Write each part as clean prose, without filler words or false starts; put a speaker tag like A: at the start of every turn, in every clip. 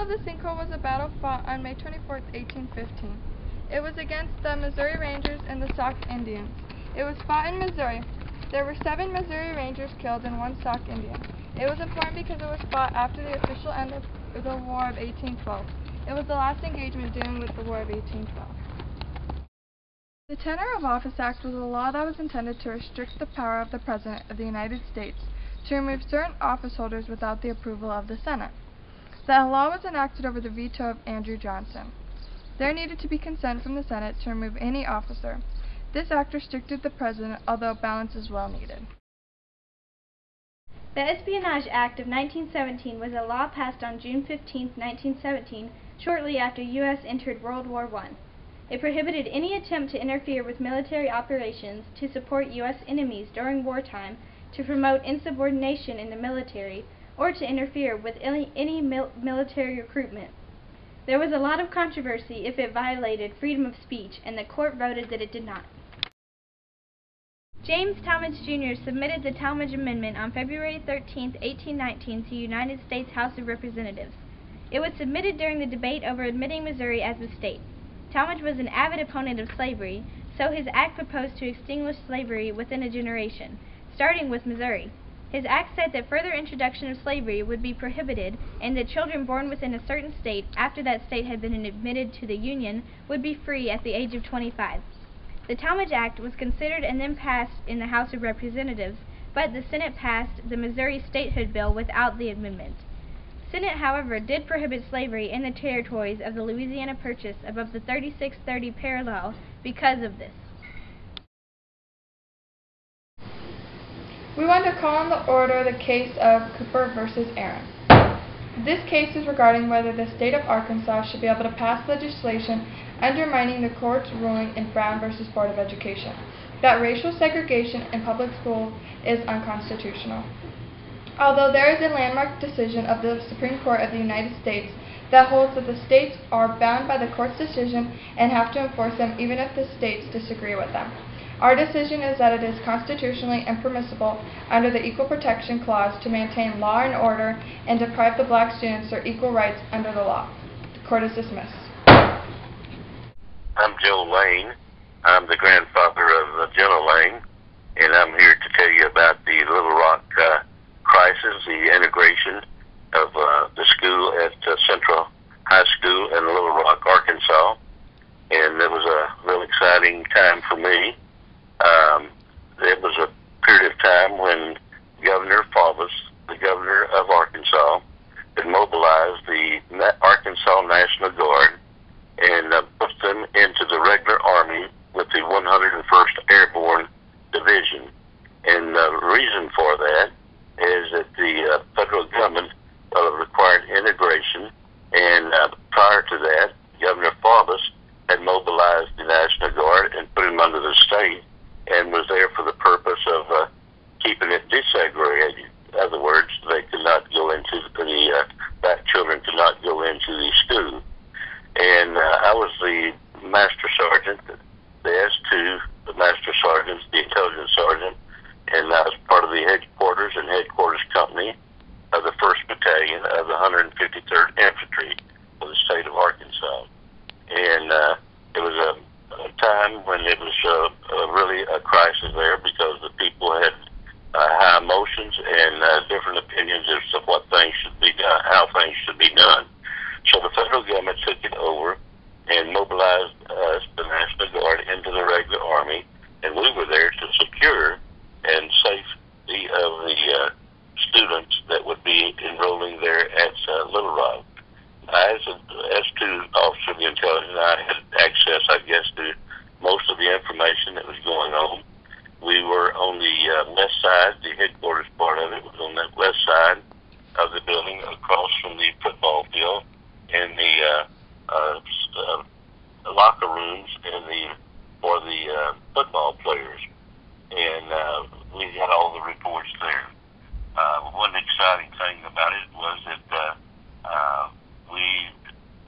A: of the Sinkhole was a battle fought on May 24, 1815. It was against the Missouri Rangers and the Sauk Indians. It was fought in Missouri. There were 7 Missouri Rangers killed and 1 Sauk Indian. It was important because it was fought after the official end of the War of 1812. It was the last engagement dealing with the War of 1812. The Tenure of Office Act was a law that was intended to restrict the power of the President of the United States to remove certain office holders without the approval of the Senate. The law was enacted over the veto of Andrew Johnson. There needed to be consent from the Senate to remove any officer. This act restricted the President, although balance is well needed.
B: The Espionage Act of 1917 was a law passed on June 15, 1917, shortly after U.S. entered World War I. It prohibited any attempt to interfere with military operations, to support U.S. enemies during wartime, to promote insubordination in the military, or to interfere with any military recruitment. There was a lot of controversy if it violated freedom of speech, and the court voted that it did not. James Talmadge Jr. submitted the Talmadge Amendment on February 13, 1819 to the United States House of Representatives. It was submitted during the debate over admitting Missouri as a state. Talmadge was an avid opponent of slavery, so his act proposed to extinguish slavery within a generation, starting with Missouri. His act said that further introduction of slavery would be prohibited and that children born within a certain state after that state had been admitted to the Union would be free at the age of 25. The Talmadge Act was considered and then passed in the House of Representatives, but the Senate passed the Missouri Statehood Bill without the amendment. Senate, however, did prohibit slavery in the territories of the Louisiana Purchase above the 3630 parallel because of this.
A: We want to call on the order the case of Cooper versus Aaron. This case is regarding whether the state of Arkansas should be able to pass legislation undermining the court's ruling in Brown versus Board of Education that racial segregation in public schools is unconstitutional. Although there is a landmark decision of the Supreme Court of the United States that holds that the states are bound by the court's decision and have to enforce them even if the states disagree with them. Our decision is that it is constitutionally impermissible under the Equal Protection Clause to maintain law and order and deprive the black students their equal rights under the law. The court is dismissed.
C: I'm Joe Lane. I'm the grandfather of Jenna Lane, and I'm here to tell you about the Little Rock crisis, the integration of the school at Central High School in Little Rock, Arkansas. And it was a real exciting time for me. It was a period of time when Governor Faubus, the governor of Arkansas, had mobilized the Arkansas National Guard and put them into the regular Army with the 101st Airborne Division. And the reason for that is that the federal government required integration, and prior to that, Governor Faubus had mobilized the National Guard and put him under the state, and was there for the purpose of keeping it desegregated. In other words, they could not go into black children could not go into the school. And I was the master sergeant, the S2, the master sergeant, the intelligence sergeant, and I was part of the headquarters and headquarters company of the 1st Battalion of the 153rd Infantry of the state of Arkansas. And it was a time when it was really a crisis there, because the people had high emotions and different opinions as to what things should be done, how things should be done. So the federal government took it over and mobilized us, the National Guard, into the regular Army, and we were there to secure and safety of the students that would be enrolling there at Little Rock. As an S2 officer of the intelligence, I had access, I guess, to most of the information that was going on. We were on the west side, the headquarters part of it was on that west side of the building, across from the football field, and the locker rooms for the football players. And we had all the reports there. One exciting thing about it was that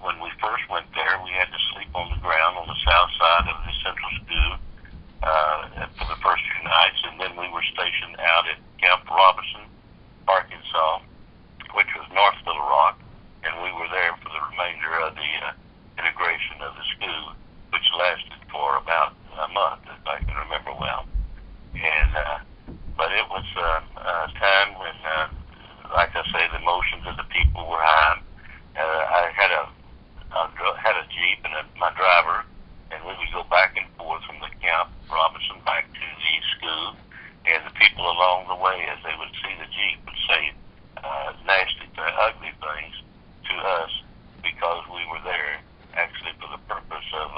C: when we first went there, we had to sleep on the ground on the south side of the central school for the first few nights, and then we were stationed out at way as they would see the Jeep would say nasty, ugly things to us because we were there actually for the purpose of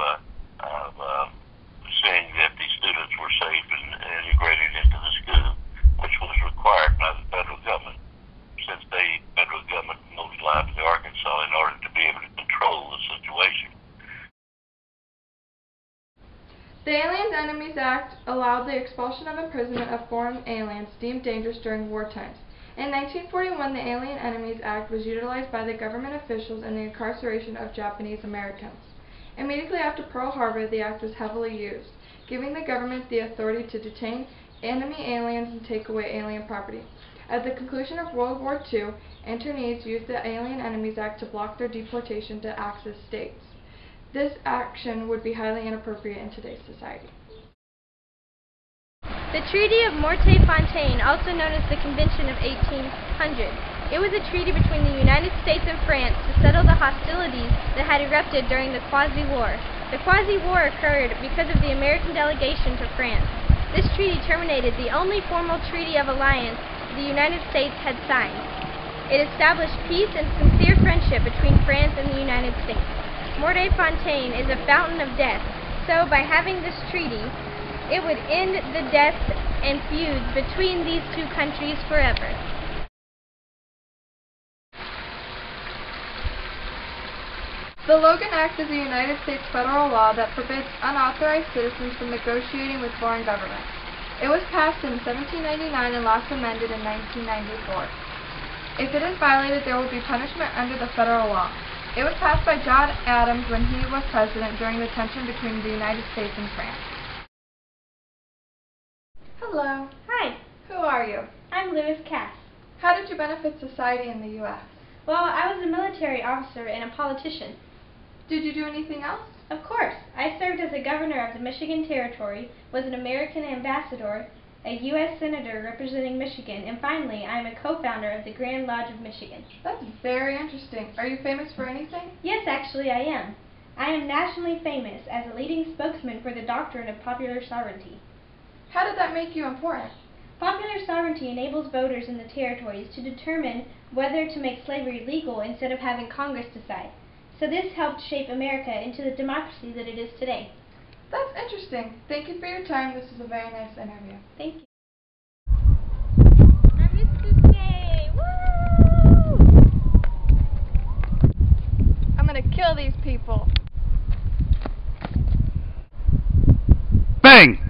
C: seeing that these students were safe and integrated into the school, which was required by the federal government, since the federal government mobilized to Arkansas in order to be able to control the situation.
A: The Alien Enemies Act allowed the expulsion of imprisonment of foreign aliens deemed dangerous during war times. In 1941, the Alien Enemies Act was utilized by the government officials in the incarceration of Japanese Americans. Immediately after Pearl Harbor, the act was heavily used, giving the government the authority to detain enemy aliens and take away alien property. At the conclusion of World War II, internees used the Alien Enemies Act to block their deportation to Axis states. This action would be highly inappropriate in today's society.
B: The Treaty of Morte-Fontaine, also known as the Convention of 1800. It was a treaty between the United States and France to settle the hostilities that had erupted during the Quasi-War. The Quasi-War occurred because of the American delegation to France. This treaty terminated the only formal treaty of alliance the United States had signed. It established peace and sincere friendship between France and the United States. Morte-Fontaine is a fountain of death, so by having this treaty, it would end the deaths and feuds between these two countries forever.
A: The Logan Act is a United States federal law that forbids unauthorized citizens from negotiating with foreign governments. It was passed in 1799 and last amended in 1994. If it is violated, there will be punishment under the federal law. It was passed by John Adams when he was president during the tension between the United States and France. Hello.
B: Hi,
A: Who are you?
B: I'm Lewis Cass.
A: How did you benefit society in the U.S.?
B: Well, I was a military officer and a politician.
A: Did you do anything else?
B: Of course. I served as a governor of the Michigan Territory, was an American ambassador, a U.S. Senator representing Michigan, and finally, I am a co-founder of the Grand Lodge of Michigan.
A: That's very interesting. Are you famous for anything?
B: Yes, actually, I am. I am nationally famous as a leading spokesman for the doctrine of popular sovereignty.
A: How did that make you important?
B: Popular sovereignty enables voters in the territories to determine whether to make slavery legal instead of having Congress decide. So this helped shape America into the democracy that it is today.
A: That's interesting. Thank you for your time. This was a very nice interview.
B: Thank you. I missed this day. Woo!
A: I'm gonna kill these people.
D: Bang!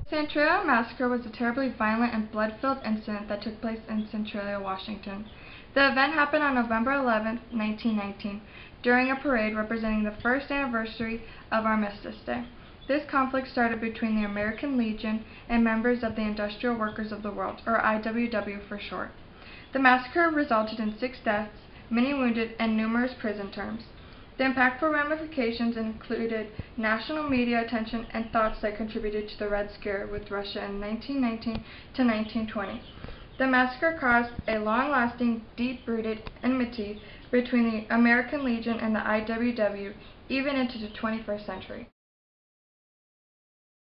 A: The Centralia Massacre was a terribly violent and blood-filled incident that took place in Centralia, Washington. The event happened on November 11, 1919, during a parade representing the first anniversary of Armistice Day. This conflict started between the American Legion and members of the Industrial Workers of the World, or IWW for short. The massacre resulted in 6 deaths, many wounded, and numerous prison terms. The impactful ramifications included national media attention and thoughts that contributed to the Red Scare with Russia in 1919 to 1920. The massacre caused a long-lasting, deep-rooted enmity between the American Legion and the IWW, even into the 21st century.